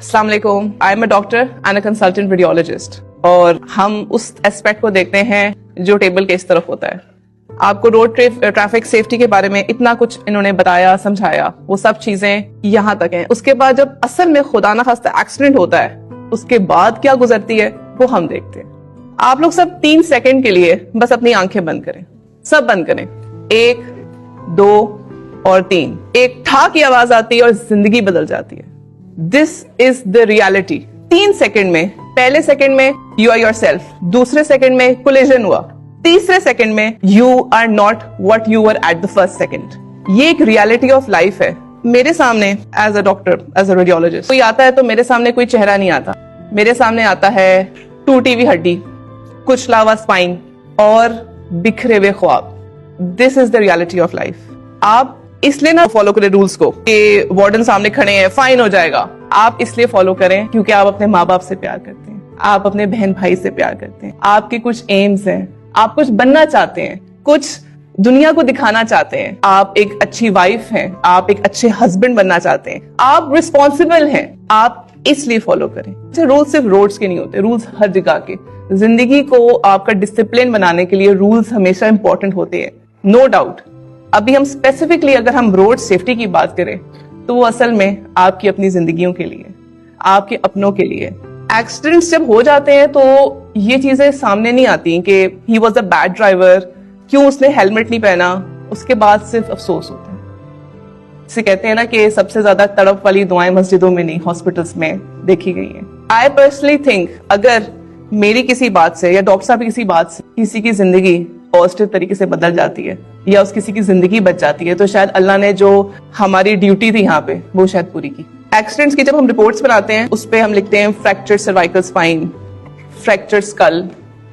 अस्सलाम वालेकुम, I am a doctor and a consultant radiologist और हम उस एस्पेक्ट को देखते हैं जो टेबल के इस तरफ होता है। आपको रोड ट्रैफिक सेफ्टी के बारे में इतना कुछ इन्होंने बताया समझाया, वो सब चीजें यहाँ तक हैं। उसके बाद जब असल में खुदा न खास्ता एक्सीडेंट होता है उसके बाद क्या गुजरती है वो हम देखते हैं। आप लोग सब 3 सेकंड के लिए बस अपनी आंखें बंद करें, सब बंद करें। 1, 2 और 3। एक ठा की आवाज आती है और जिंदगी बदल जाती है। This is the reality. 3 second में, पहले सेकंड में यू आर योर सेल्फ, दूसरे सेकंड में कोलिजन हुआ, तीसरे सेकंड में you are not what you were at the first second. ये एक रियलिटी ऑफ लाइफ है। मेरे सामने as a doctor, as a radiologist कोई आता है तो मेरे सामने कोई चेहरा नहीं आता, मेरे सामने आता है टूटी हुई हड्डी, कुचला हुआ स्पाइन और बिखरे हुए ख्वाब। This is the reality of life. आप इसलिए ना फॉलो करें रूल्स को कि वार्डन सामने खड़े हैं फाइन हो जाएगा। आप इसलिए फॉलो करें क्योंकि आप अपने माँ बाप से प्यार करते हैं, आप अपने बहन भाई से प्यार करते हैं, आपके कुछ एम्स हैं, आप कुछ बनना चाहते हैं, कुछ दुनिया को दिखाना चाहते हैं, आप एक अच्छी वाइफ हैं, आप एक अच्छे हस्बैंड बनना चाहते हैं, आप रिस्पॉन्सिबल हैं, आप इसलिए फॉलो करें। रूल्स सिर्फ रोड्स के नहीं होते, रूल्स हर जगह के। जिंदगी को आपका डिसिप्लिन बनाने के लिए रूल्स हमेशा इंपॉर्टेंट होते हैं, नो डाउट। अभी हम स्पेसिफिकली अगर हम रोड सेफ्टी की बात करें तो वो असल में आपकी अपनी जिंदगियों के लिए, आपके अपनों के लिए। एक्सीडेंट्स जब हो जाते हैं तो ये चीजें सामने नहीं आती कि he was a bad driver, क्यों उसने हेलमेट नहीं पहना, उसके बाद सिर्फ अफसोस होता है। इसे कहते हैं ना कि सबसे ज्यादा तड़प वाली दुआएं मस्जिदों में नहीं हॉस्पिटल्स में देखी गई हैं। आई पर्सनली थिंक अगर मेरी किसी बात से या डॉक्टर साहब की किसी बात से किसी की जिंदगी पॉजिटिव तरीके से बदल जाती है या उस किसी की जिंदगी बच जाती है तो शायद अल्लाह ने जो हमारी ड्यूटी थी यहाँ पे वो शायद पूरी की। एक्सीडेंट्स की जब हम रिपोर्ट्स बनाते हैं उस पे हम लिखते हैं fractured cervical spine, fractured skull,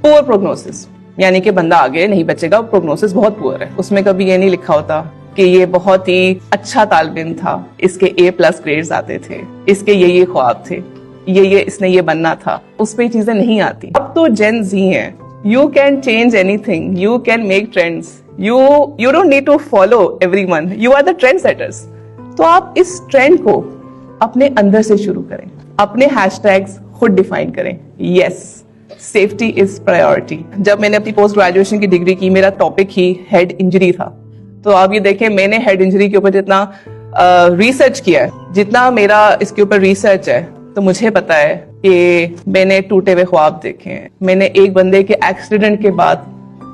poor prognosis, यानी कि बंदा आगे नहीं बचेगा, प्रोग्नोसिस बहुत पुअर है। उसमें कभी ये नहीं लिखा होता कि ये बहुत ही अच्छा तालिब था, इसके A+ ग्रेड्स आते थे, इसके ये ख्वाब थे, ये इसने ये बनना था। उस पे चीजें नहीं आती। अब तो जेन ज़ी है, you can change anything, you can make trends, you don't need to follow everyone, you are the trendsetters। तो आप इस ट्रेंड को अपने अंदर से शुरू करें, अपने हैशटैग्स खुद डिफाइन करें। Yes, safety is priority. जब मैंने अपनी पोस्ट ग्रेजुएशन की डिग्री की, मेरा टॉपिक ही हेड इंजरी था। तो आप ये देखें, मैंने हेड इंजरी के ऊपर जितना रिसर्च किया है, जितना मेरा इसके ऊपर रिसर्च है, तो मुझे पता है कि मैंने टूटे हुए ख्वाब देखे हैं, मैंने एक बंदे के एक्सीडेंट के बाद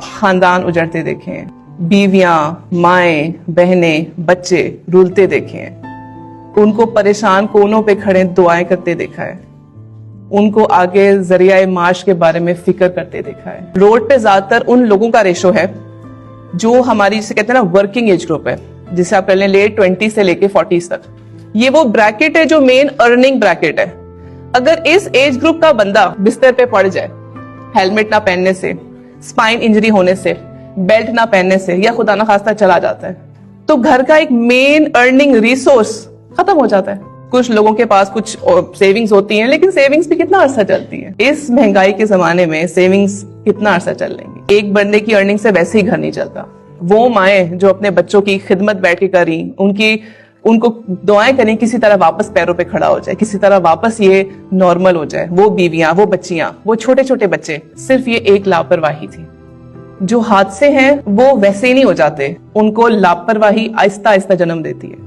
खानदान उजड़ते देखे हैं, बीवियां, माएं, बहनें, बच्चे रुलते देखे हैं, उनको परेशान कोनों पे खड़े दुआएं करते देखा है, उनको आगे जरिया माश के बारे में फिक्र करते देखा है। रोड पे ज्यादातर उन लोगों का रेशो है जो हमारी जिसे कहते हैं ना वर्किंग एज ग्रुप है, जिसे आप कह लें लेट 20 से लेके 40 तक। ये वो ब्रैकेट है जो मेन अर्निंग ब्रैकेट है। अगर इस एज ग्रुप का बंदा बिस्तर पे पड़ जाए, हेलमेट ना पहनने से, स्पाइन इंजरी होने से, बेल्ट ना पहनने से, या खुदा ना खास्ता चला जाता है, तो घर का एक मेन अर्निंग रिसोर्स खत्म हो जाता है। कुछ लोगों के पास कुछ सेविंग्स होती हैं, लेकिन सेविंग्स भी कितना अरसा चलती है। इस महंगाई के जमाने में सेविंग्स कितना अरसा चल लेंगी। एक बंदे की अर्निंग से वैसे ही घर नहीं चलता। वो माएं जो अपने बच्चों की खिदमत बैठ के करी, उनको दुआएं करें किसी तरह वापस पैरों पे खड़ा हो जाए, किसी तरह वापस ये नॉर्मल हो जाए। वो बीवियां, वो बच्चियां, वो छोटे छोटे बच्चे, सिर्फ ये एक लापरवाही थी। जो हादसे हैं वो वैसे ही नहीं हो जाते, उनको लापरवाही आहिस्ता आहिस्ता जन्म देती है।